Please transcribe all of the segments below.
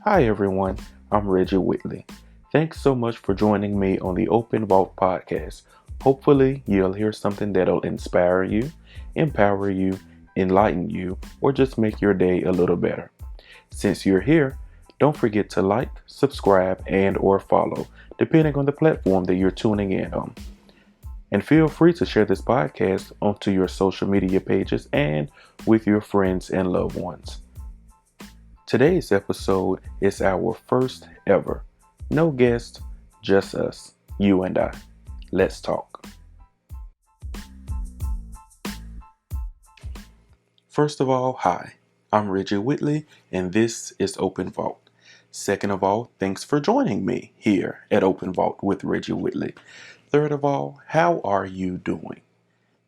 Hi everyone, I'm Reggie Whitley. Thanks so much for joining me on the Open Vault podcast. Hopefully, you'll hear something that'll inspire you, empower you, enlighten you, or just make your day a little better. Since you're here, don't forget to like, subscribe, and or follow, depending on the platform that you're tuning in on. And feel free to share this podcast onto your social media pages and with your friends and loved ones. Today's episode is our first ever. No guest, just us, you and I. Let's talk. First of all, hi. I'm Reggie Whitley, and this is Open Vault. Second of all, thanks for joining me here at Open Vault with Reggie Whitley. Third of all, how are you doing?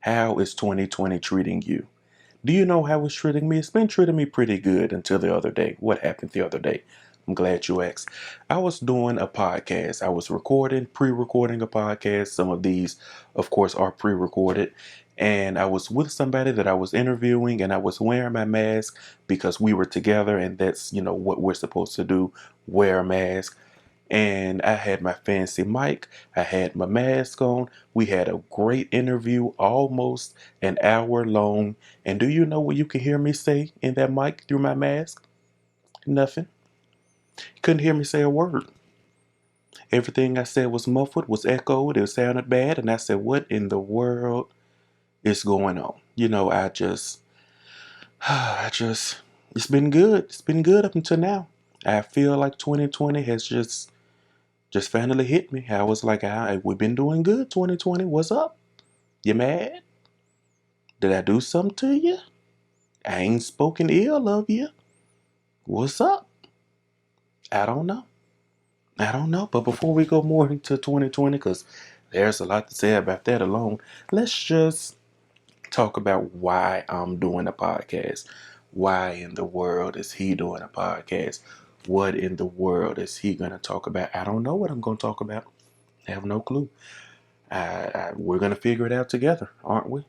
How is 2020 treating you? Do you know how it's treating me? It's been treating me pretty good until the other day. What happened the other day? I'm glad you asked. I was doing a podcast. I was pre-recording a podcast. Some of these, of course, are pre-recorded. And I was with somebody that I was interviewing, and I was wearing my mask because we were together, and that's, what we're supposed to do, wear a mask. And I had my fancy mic, I had my mask on. We had a great interview, almost an hour long. And do you know what you could hear me say in that mic through my mask? Nothing. You couldn't hear me say a word. Everything I said was muffled, was echoed, it sounded bad. And I said, what in the world is going on? It's been good. It's been good up until now. I feel like 2020 has just finally hit me. I was like, we've been doing good, 2020. What's up? You mad? Did I do something to you? I ain't spoken ill of you. What's up? I don't know. But before we go more into 2020, because there's a lot to say about that alone, let's just talk about why I'm doing a podcast. Why in the world is he doing a podcast? What in the world is he going to talk about? I don't know what I'm going to talk about. I have no clue. We're going to figure it out together, aren't we?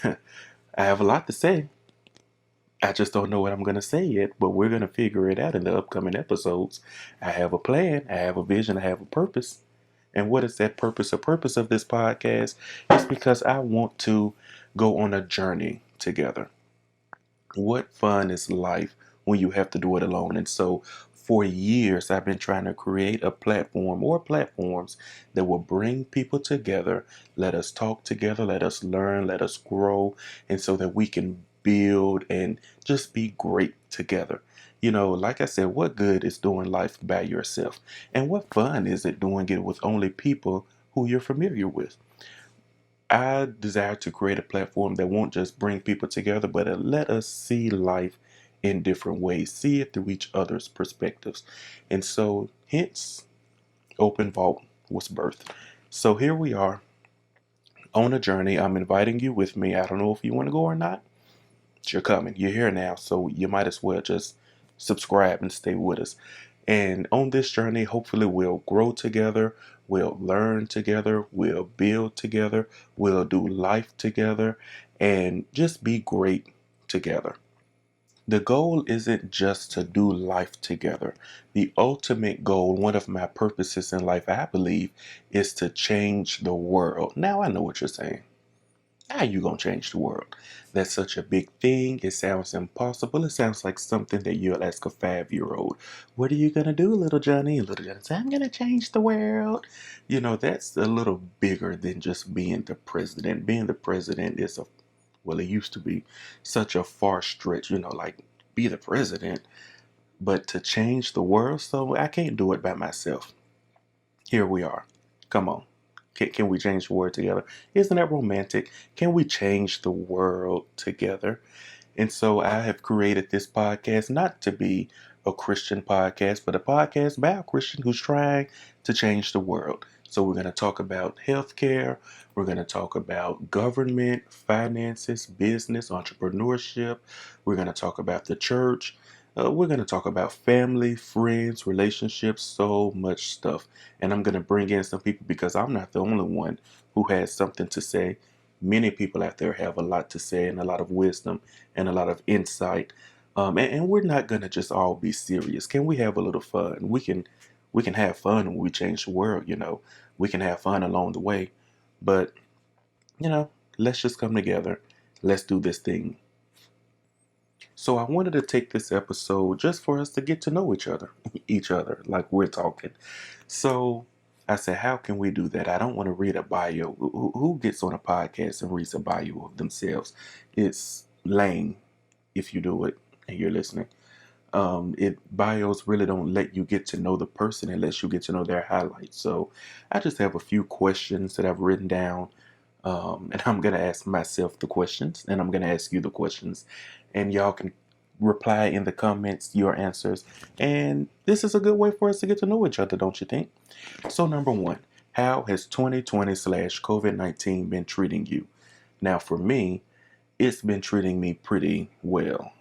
I have a lot to say. I just don't know what I'm going to say yet, but we're going to figure it out in the upcoming episodes. I have a plan, I have a vision, I have a purpose. And what is that purpose? The purpose of this podcast is because I want to go on a journey together. What fun is life when you have to do it alone? And so for years, I've been trying to create a platform or platforms that will bring people together, let us talk together, let us learn, let us grow, and so that we can build and just be great together. Like I said, what good is doing life by yourself? And what fun is it doing it with only people who you're familiar with? I desire to create a platform that won't just bring people together, but let us see life in different ways, see it through each other's perspectives. And so, hence, Open Vault was birthed. So here we are on a journey. I'm inviting you with me. I don't know if you want to go or not. You're coming. You're here now. So you might as well just subscribe and stay with us. And on this journey, hopefully we'll grow together, we'll learn together, we'll build together, we'll do life together, and just be great together. The goal isn't just to do life together. The ultimate goal, one of my purposes in life, I believe, is to change the world. Now I know what you're saying. How you gonna change the world? That's such a big thing. It sounds impossible. It sounds like something that you'll ask a 5-year-old. What are you gonna do, little Johnny? And little Johnny says, I'm gonna change the world. That's a little bigger than just being the president. Being the president is it used to be such a far stretch, like be the president. But to change the world, so I can't do it by myself. Here we are. Come on. Can we change the world together? Isn't that romantic? Can we change the world together? And so I have created this podcast not to be a Christian podcast, but a podcast by a Christian who's trying to change the world. So we're going to talk about healthcare. We're going to talk about government, finances, business, entrepreneurship. We're going to talk about the church. We're going to talk about family, friends, relationships, so much stuff. And I'm going to bring in some people because I'm not the only one who has something to say. Many people out there have a lot to say and a lot of wisdom and a lot of insight. And we're not gonna just all be serious. Can we have a little fun? We can have fun when we change the world. We can have fun along the way, but you know, let's just come together. Let's do this thing. So I wanted to take this episode just for us to get to know each other, like we're talking. So I said, how can we do that? I don't want to read a bio. Who gets on a podcast and reads a bio of themselves? It's lame if you do it and you're listening. It bios really don't let you get to know the person unless you get to know their highlights. So I just have a few questions that I've written down, and I'm gonna ask myself the questions, and I'm gonna ask you the questions, and y'all can reply in the comments your answers. And this is a good way for us to get to know each other, don't you think? So number one, how has 2020 slash COVID-19 been treating you? Now for me, it's been treating me pretty well.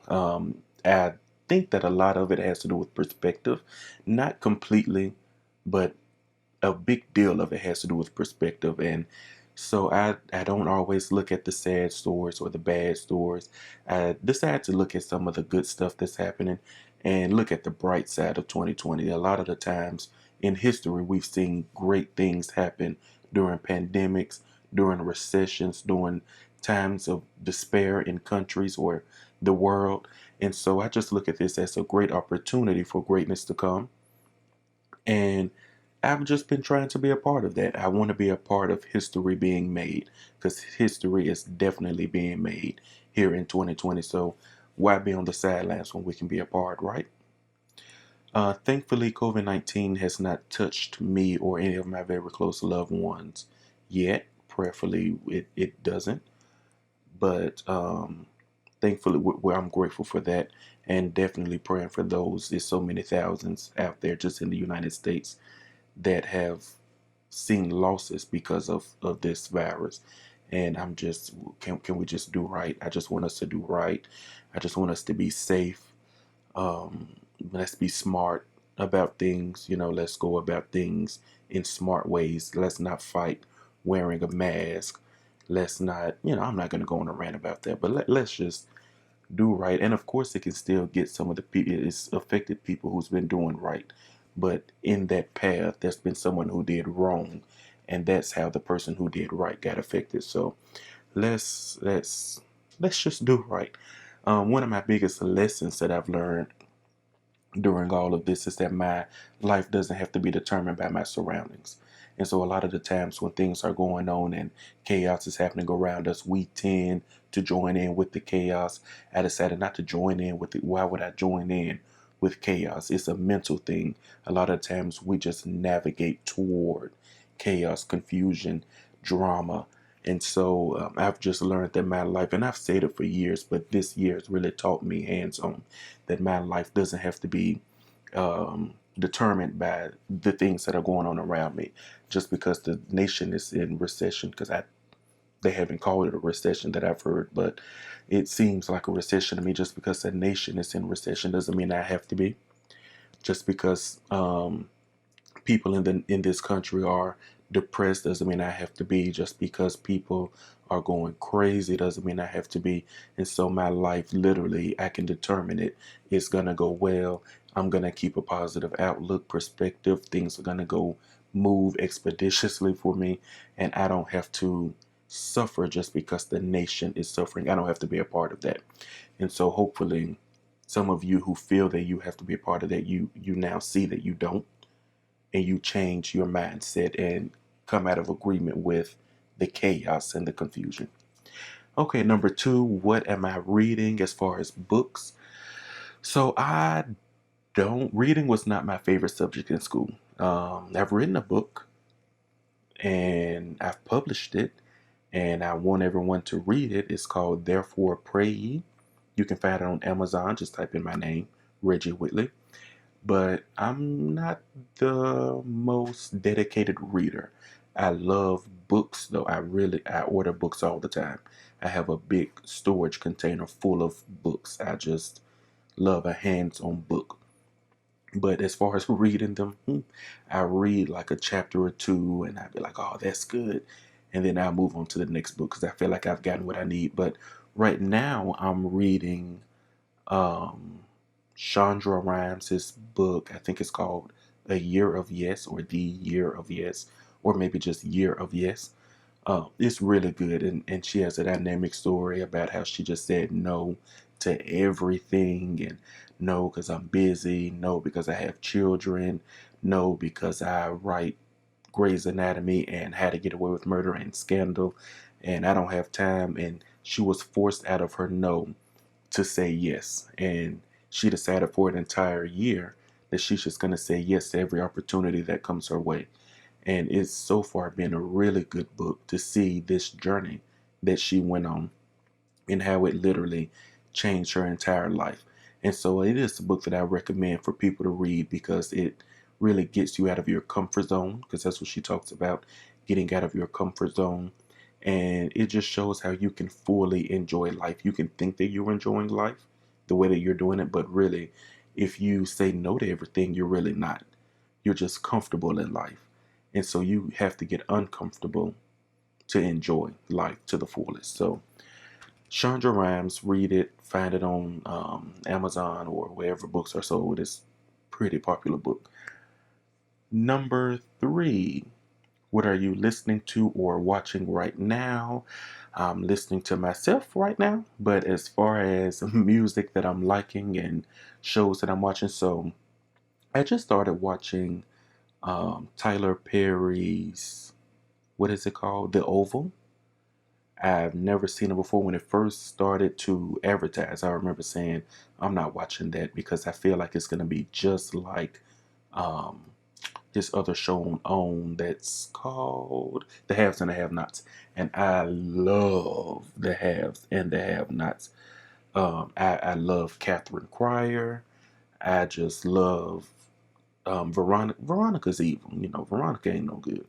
I think that a lot of it has to do with perspective. Not completely, but a big deal of it has to do with perspective. And so I don't always look at the sad stories or the bad stories. I decide to look at some of the good stuff that's happening and look at the bright side of 2020. A lot of the times in history, we've seen great things happen during pandemics, during recessions, during times of despair in countries or the world. And so I just look at this as a great opportunity for greatness to come. And I've just been trying to be a part of that. I want to be a part of history being made because history is definitely being made here in 2020. So why be on the sidelines when we can be a part, right? Thankfully, COVID-19 has not touched me or any of my very close loved ones yet. Prayerfully, it doesn't. But thankfully, I'm grateful for that, and definitely praying for those. There's so many thousands out there just in the United States that have seen losses because of this virus. And I'm just, can we just do right? I just want us to do right. I just want us to be safe. Um, let's be smart about things. Let's go about things in smart ways. Let's not fight wearing a mask. Let's not, I'm not going to go on a rant about that, but let's just do right. And of course, it can still get some of the people, it's affected people who's been doing right. But in that path, there's been someone who did wrong. And that's how the person who did right got affected. So let's just do right. One of my biggest lessons that I've learned during all of this is that my life doesn't have to be determined by my surroundings. And so a lot of the times when things are going on and chaos is happening around us, we tend to join in with the chaos. I decided not to join in with it. Why would I join in with chaos? It's a mental thing. A lot of times we just navigate toward chaos, confusion, drama. And so I've just learned that my life, and I've said it for years, but this year has really taught me hands on that my life doesn't have to be determined by the things that are going on around me. Just because the nation is in recession, because they haven't called it a recession that I've heard, but it seems like a recession to me. Just because the nation is in recession doesn't mean I have to be. Just because people in this country are depressed doesn't mean I have to be. Just because people are going crazy doesn't mean I have to be. And so my life, literally, I can determine it. It's gonna go well. I'm gonna keep a positive outlook, perspective. Things are gonna go move expeditiously for me, and I don't have to suffer just because the nation is suffering. I don't have to be a part of that. And so hopefully some of you who feel that you have to be a part of that, you now see that you don't, and you change your mindset and come out of agreement with the chaos and the confusion. Okay, number two, what am I reading as far as books? So reading was not my favorite subject in school. I've written a book and I've published it, and I want everyone to read it. It's called Therefore Pray Ye. You can find it on Amazon. Just type in my name, Reggie Whitley. But I'm not the most dedicated reader. I love books though. I order books all the time. I have a big storage container full of books. I just love a hands-on book. But as far as reading them, I read like a chapter or two and I'd be like, oh, that's good. And then I'll move on to the next book because I feel like I've gotten what I need. But right now I'm reading Um, Chandra Rhimes' book, I think it's called A Year of Yes or The Year of Yes, or maybe just Year of Yes. It's really good, and she has a dynamic story about how she just said no to everything, and no because I'm busy, no because I have children, no because I write Grey's Anatomy and How to Get Away with Murder and Scandal, and I don't have time. And she was forced out of her no to say yes, and she decided for an entire year that she's just going to say yes to every opportunity that comes her way. And it's so far been a really good book to see this journey that she went on and how it literally changed her entire life. And so it is a book that I recommend for people to read because it really gets you out of your comfort zone, because that's what she talks about, getting out of your comfort zone. And it just shows how you can fully enjoy life. You can think that you're enjoying life the way that you're doing it, but really, if you say no to everything, you're really not. You're just comfortable in life. And so you have to get uncomfortable to enjoy life to the fullest. So Chandra Rhimes, read it, find it on Amazon or wherever books are sold. It's a pretty popular book. Number 3, what are you listening to or watching right now? I'm listening to myself right now, but as far as music that I'm liking and shows that I'm watching, so I just started watching Tyler Perry's, what is it called? The Oval. I've never seen it before. When it first started to advertise, I remember saying, I'm not watching that because I feel like it's going to be just like um, this other show on OWN that's called The Haves and the Have Nots. And I love the haves and the have nots. I love Catherine Cryer. I just love Veronica. Veronica's evil. You know, Veronica ain't no good,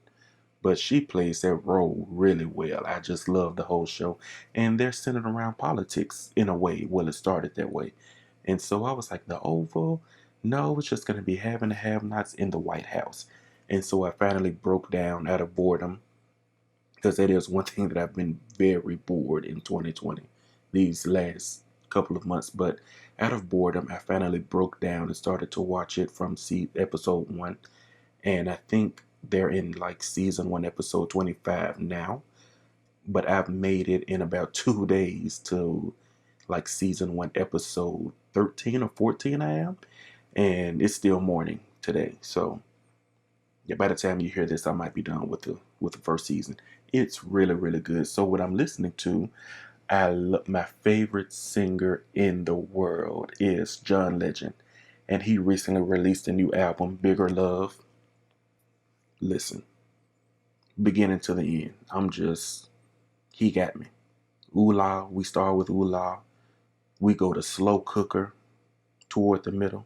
but she plays that role really well. I just love the whole show. And they're centered around politics in a way. Well, it started that way. And so I was like, the Oval? No, it's just going to be having the have nots in the White House. And so I finally broke down out of boredom, because that is one thing that I've been very bored in 2020, these last couple of months. But out of boredom, I finally broke down and started to watch it from episode 1. And I think they're in like season 1, episode 25 now. But I've made it in about 2 days to like season 1, episode 13 or 14, I am. And it's still morning today. So yeah, by the time you hear this, I might be done with the first season. It's really, really good. So what I'm listening to, my favorite singer in the world is John Legend. And he recently released a new album, Bigger Love. Listen, beginning to the end. He got me. Ooh La, we start with Ooh La. We go to Slow Cooker toward the middle.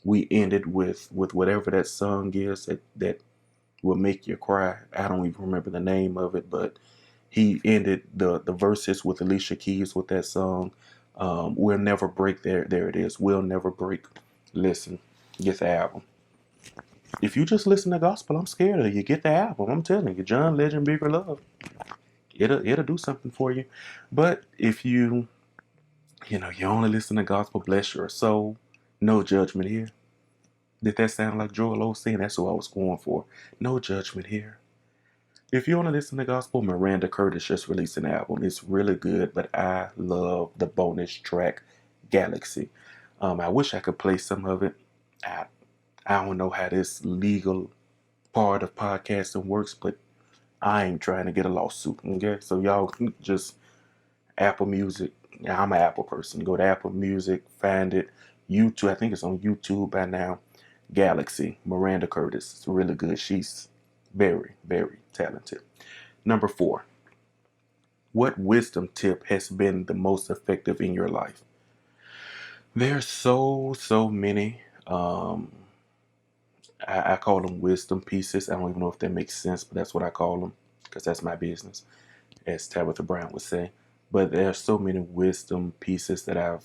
We ended with whatever that song is that will make you cry. I don't even remember the name of it, but he ended the verses with Alicia Keys with that song. We'll Never Break. There it is. We'll Never Break. Listen, get the album. If you just listen to gospel, I'm scared of you. Get the album. I'm telling you, John Legend, Bigger Love. It'll do something for you. But if you only listen to gospel, bless your soul. No judgment here. Did that sound like Joel Osteen? That's who I was going for. No judgment here. If you want to listen to gospel, Miranda Curtis just released an album. It's really good, but I love the bonus track, Galaxy. I wish I could play some of it. I, I don't know how this legal part of podcasting works, but I ain't trying to get a lawsuit. Okay, so y'all just Apple Music. Yeah, I'm an Apple person. Go to Apple Music, find it. YouTube, I think it's on YouTube by now. Galaxy, Miranda Curtis. It's really good. She's very, very talented. Number 4, what wisdom tip has been the most effective in your life? There's so many. I call them wisdom pieces. I don't even know if that makes sense, but that's what I call them because that's my business, as Tabitha Brown would say. But there are so many wisdom pieces that I've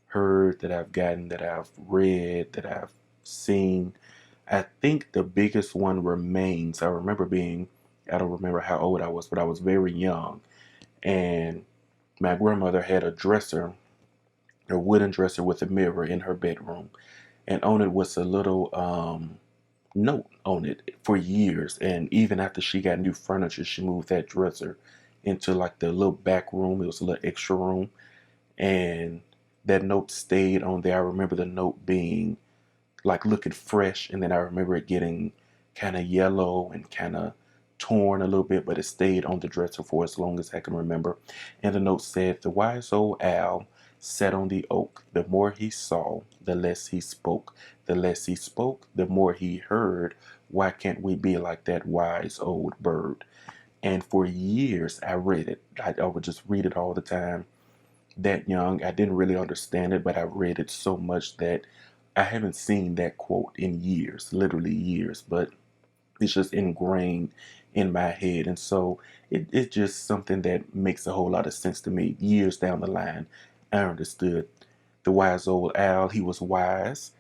heard, that I've gotten, that I've read, that I've seen. I think the biggest one remains. I don't remember how old I was, but I was very young. And my grandmother had a dresser a wooden dresser with a mirror in her bedroom, and on it was a little note on it for years. And even after she got new furniture, she moved that dresser into like the little back room. It was a little extra room, and that note stayed on there. I remember the note being like looking fresh, and then I remember it getting kind of yellow and kind of torn a little bit, but it stayed on the dresser for as long as I can remember. And the note said, "The wise old owl sat on the oak. The more he saw, the less he spoke. The less he spoke, the more he heard. Why can't we be like that wise old bird?" And for years, I read it. I would just read it all the time. That young, I didn't really understand it, but I read it so much that I haven't seen that quote in years, literally years, but it's just ingrained in my head. And so it's just something that makes a whole lot of sense to me. Years down the line, I understood. The wise old owl, he was wise.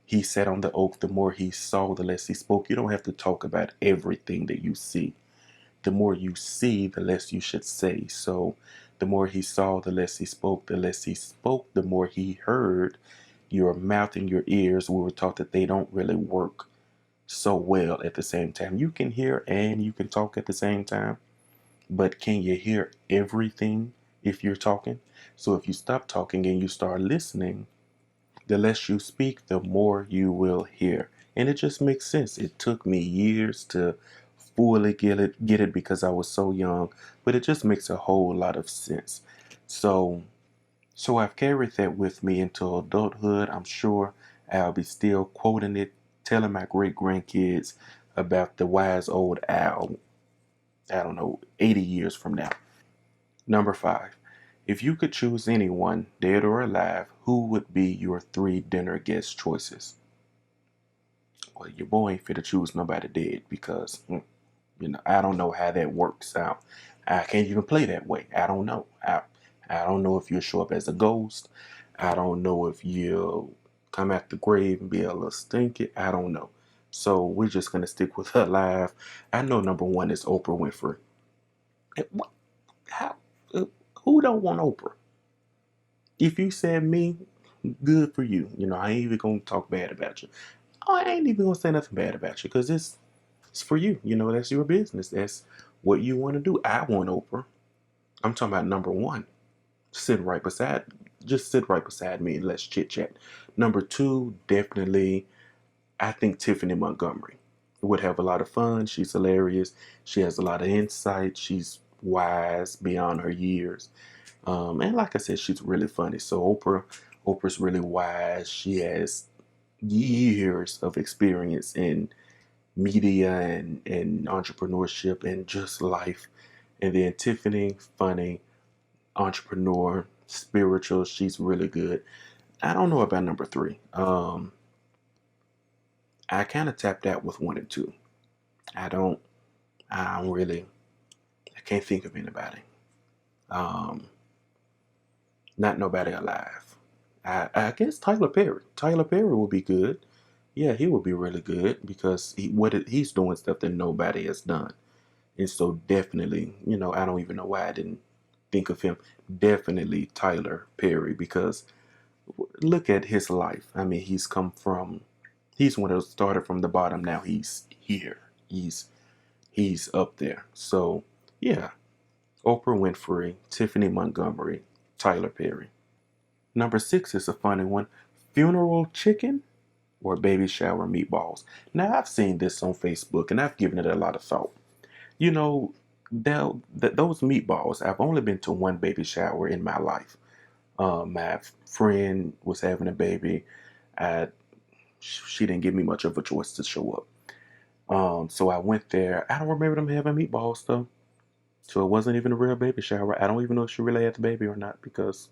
He sat on the oak. The more he saw, the less he spoke. You don't have to talk about everything that you see. The more you see, the less you should say. So the more he saw, the less he spoke. The less he spoke, the more he heard. Your mouth and your ears, we were taught that they don't really work so well at the same time. You can hear and you can talk at the same time, but can you hear everything if you're talking? So if you stop talking and you start listening, the less you speak, the more you will hear. And it just makes sense. It took me years to fully get it because I was so young, but it just makes a whole lot of sense. So so I've carried that with me into adulthood. I'm sure I'll be still quoting it, telling my great grandkids about the wise old owl, I don't know, 80 years from now. Number 5. If you could choose anyone, dead or alive, who would be your 3 dinner guest choices? Well, your boy ain't fit to choose nobody dead because, I don't know how that works out. I can't even play that way. I don't know. I don't know if you'll show up as a ghost. I don't know if you'll come out the grave and be a little stinky. I don't know. So we're just gonna stick with her live. I know number 1 is Oprah Winfrey. How? uh, Who don't want Oprah? If you said me, good for you. I ain't even gonna talk bad about you. Oh, I ain't even gonna say nothing bad about you because it's for you. That's your business. That's what you want to do. I want Oprah. I'm talking about number 1. Sit right beside, just sit right beside me and let's chit chat. Number 2, definitely, I think Tiffany Montgomery would have a lot of fun. She's hilarious. She has a lot of insight. She's wise beyond her years. And like I said, she's really funny. So Oprah's really wise. She has years of experience in media and entrepreneurship and just life. And then Tiffany, funny, entrepreneur, spiritual. She's really good. I don't know about number 3. I kind of tapped out with 1 and 2. I don't. I don't really. I can't think of anybody. Um, Not nobody alive. I guess Tyler Perry. Tyler Perry will be good. Yeah, he will be really good because he's doing stuff that nobody has done. And so definitely, I don't even know why I didn't think of him. Definitely Tyler Perry because look at his life. I mean, he's one that started from the bottom. Now he's here. He's up there. So yeah, Oprah Winfrey, Tiffany Montgomery, Tyler Perry. Number 6 is a funny one. Funeral chicken or baby shower meatballs. Now I've seen this on Facebook and I've given it a lot of thought. You know, those meatballs. I've only been to 1 baby shower in my life. My friend was having a baby. She didn't give me much of a choice to show up. So I went there. I don't remember them having meatballs though. So it wasn't even a real baby shower. I don't even know if she really had the baby or not because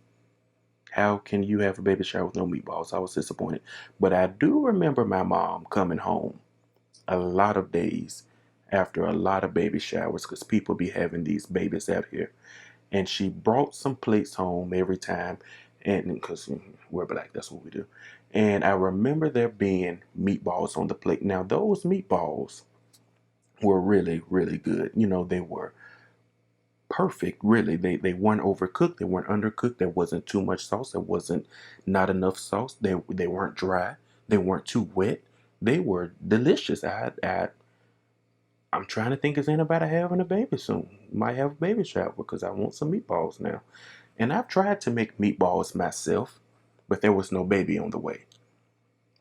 how can you have a baby shower with no meatballs? I was disappointed. But I do remember my mom coming home a lot of days after a lot of baby showers because people be having these babies out here. And she brought some plates home every time. And because we're black, that's what we do. And I remember there being meatballs on the plate. Now, those meatballs were really, really good. They were perfect, really. They weren't overcooked, they weren't undercooked, there wasn't too much sauce, there wasn't not enough sauce. They weren't dry, they weren't too wet. They were delicious. I'm trying to think, is anybody having a baby soon? Might have a baby shower because I want some meatballs now. And I've tried to make meatballs myself, but there was no baby on the way.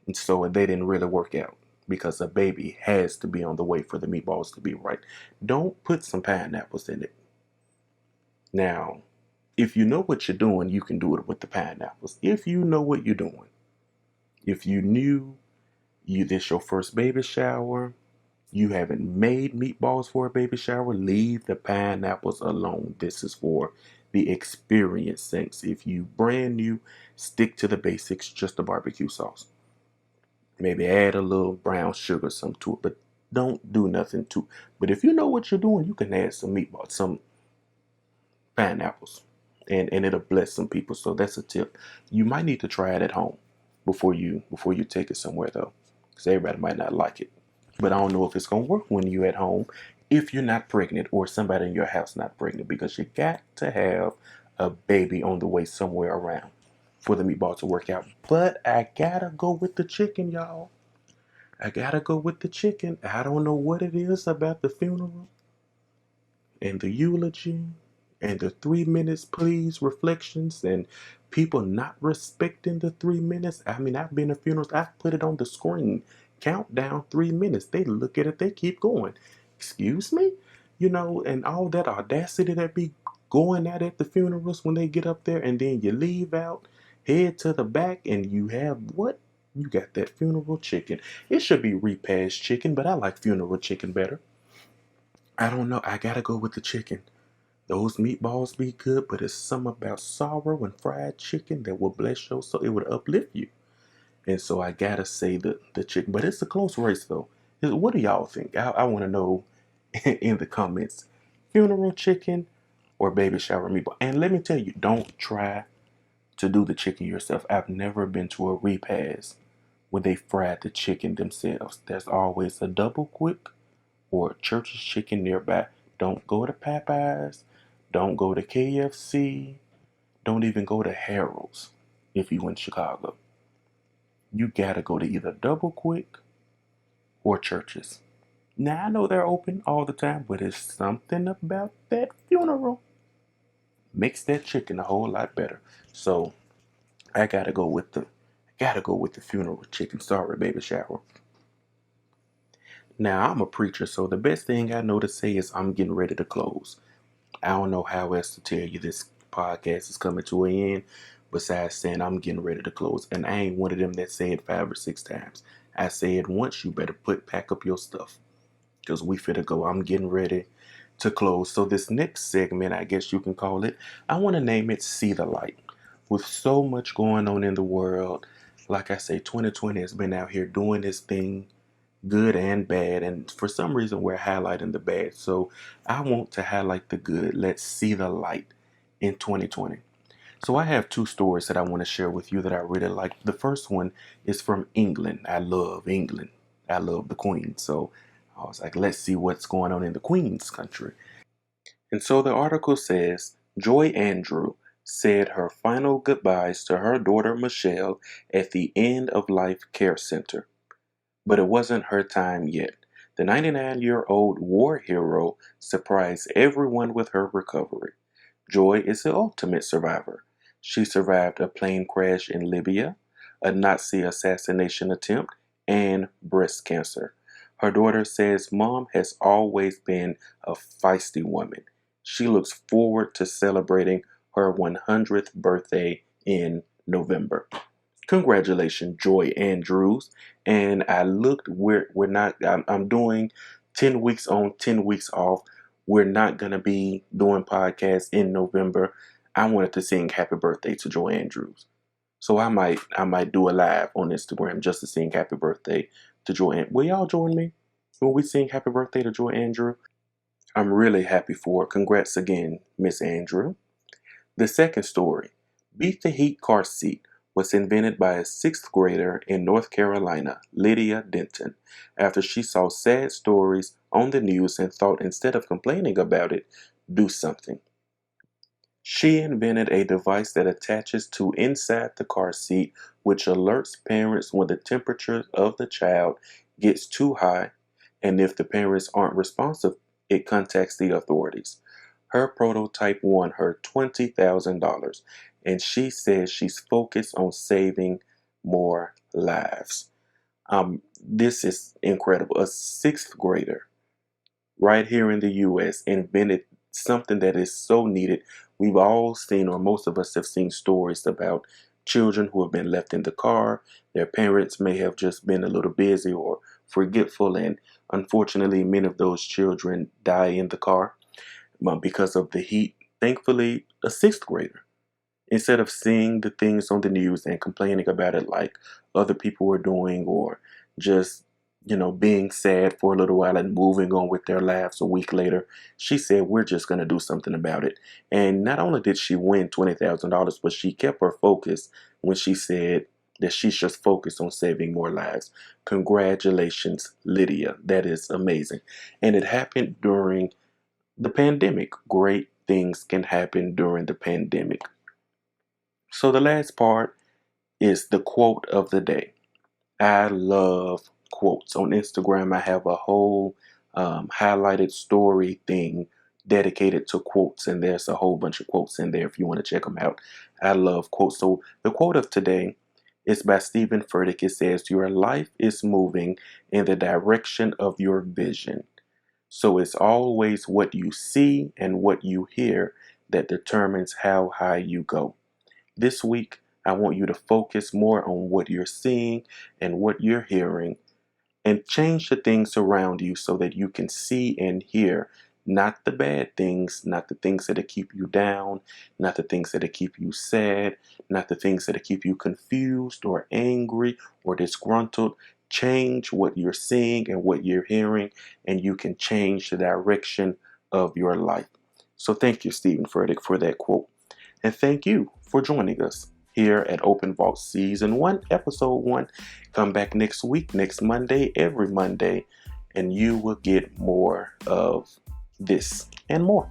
And so they didn't really work out because a baby has to be on the way for the meatballs to be right. Don't put some pineapples in it. Now, if you know what you're doing, you can do it with the pineapples. If you know what you're doing, if you knew this your first baby shower, you haven't made meatballs for a baby shower, leave the pineapples alone. This is for the experienced saints. If you brand new, stick to the basics, just the barbecue sauce. Maybe add a little brown sugar, some to it, but don't do nothing to. But if you know what you're doing, you can add some meatballs, some pineapples, and it'll bless some people. So that's a tip. You might need to try it at home before you take it somewhere though, because everybody might not like it. But I don't know if it's gonna work when you're at home if you're not pregnant or somebody in your house not pregnant, because you got to have a baby on the way somewhere around for the meatball to work out. But I gotta go with the chicken, y'all. I gotta go with the chicken. I don't know what it is about the funeral and the eulogy and the 3 minutes please reflections and people not respecting the 3 minutes. I mean, I've been to funerals, I've put it on the screen. Countdown 3 minutes. They look at it, they keep going. Excuse me? And all that audacity that be going at the funerals when they get up there, and then you leave out, head to the back, and you have what? You got that funeral chicken. It should be repast chicken, but I like funeral chicken better. I don't know. I gotta go with the chicken. Those meatballs be good, but it's something about sorrow and fried chicken that will bless your soul. It would uplift you. And so I gotta say the chicken. But it's a close race though. What do y'all think? I want to know in the comments. Funeral chicken or baby shower meatball? And let me tell you, don't try to do the chicken yourself. I've never been to a repast where they fried the chicken themselves. There's always a double quick or Church's Chicken nearby. Don't go to Popeyes. Don't go to KFC. Don't even go to Harold's if you in Chicago. You gotta go to either Double Quick or Church's. Now I know they're open all the time, but it's something about that funeral makes that chicken a whole lot better. So I gotta go with the funeral chicken. Sorry, baby shower. Now I'm a preacher, so the best thing I know to say is I'm getting ready to close. I don't know how else to tell you this podcast is coming to an end besides saying I'm getting ready to close. And I ain't one of them that say it 5 or 6 times. I say it once, you better pack up your stuff. Because we finna go. I'm getting ready to close. So this next segment, I guess you can call it, I want to name it See the Light. With so much going on in the world, like I say, 2020 has been out here doing this thing, good and bad, and for some reason we're highlighting the bad. So I want to highlight the good. Let's see the light in 2020. So I have two stories that I want to share with you that I really like. The first one is from England. I love England. I love the Queen. So I was like, let's see what's going on in the Queen's country. And so the article says, Joy Andrew said her final goodbyes to her daughter Michelle at the End of Life Care Center. But it wasn't her time yet. The 99-year-old war hero surprised everyone with her recovery. Joy is the ultimate survivor. She survived a plane crash in Libya, a Nazi assassination attempt, and breast cancer. Her daughter says Mom has always been a feisty woman. She looks forward to celebrating her 100th birthday in November. Congratulations, Joy Andrews. And I looked, we're not, I'm doing 10 weeks on, 10 weeks off. We're not going to be doing podcasts in November. I wanted to sing happy birthday to Joy Andrews. So I might do a live on Instagram just to sing happy birthday to Joy Andrews. Will y'all join me when we sing happy birthday to Joy Andrew? I'm really happy for her. Congrats again, Miss Andrew. The second story, Beat the Heat car seat, was invented by a sixth grader in North Carolina, Lydia Denton, after she saw sad stories on the news and thought instead of complaining about it, do something. She invented a device that attaches to inside the car seat, which alerts parents when the temperature of the child gets too high, and if the parents aren't responsive, it contacts the authorities. Her prototype won her $20,000, and she says she's focused on saving more lives. This is incredible. A sixth grader right here in the US invented something that is so needed. We've all seen, or most of us have seen, stories about children who have been left in the car. Their parents may have just been a little busy or forgetful, and unfortunately, many of those children die in the car because of the heat. Thankfully, a sixth grader, instead of seeing the things on the news and complaining about it like other people were doing, or just, being sad for a little while and moving on with their lives a week later, she said, we're just going to do something about it. And not only did she win $20,000, but she kept her focus when she said that she's just focused on saving more lives. Congratulations, Lydia. That is amazing. And it happened during the pandemic. Great things can happen during the pandemic. So the last part is the quote of the day. I love quotes. On Instagram, I have a whole highlighted story thing dedicated to quotes, and there's a whole bunch of quotes in there if you want to check them out. I love quotes. So the quote of today is by Stephen Furtick. It says, your life is moving in the direction of your vision. So it's always what you see and what you hear that determines how high you go. This week, I want you to focus more on what you're seeing and what you're hearing, and change the things around you so that you can see and hear not the bad things, not the things that keep you down, not the things that keep you sad, not the things that keep you confused or angry or disgruntled. Change what you're seeing and what you're hearing, and you can change the direction of your life. So thank you, Stephen Furtick, for that quote. And thank you for joining us here at Open Vault Season 1, Episode 1. Come back next week, next Monday, every Monday, and you will get more of this and more.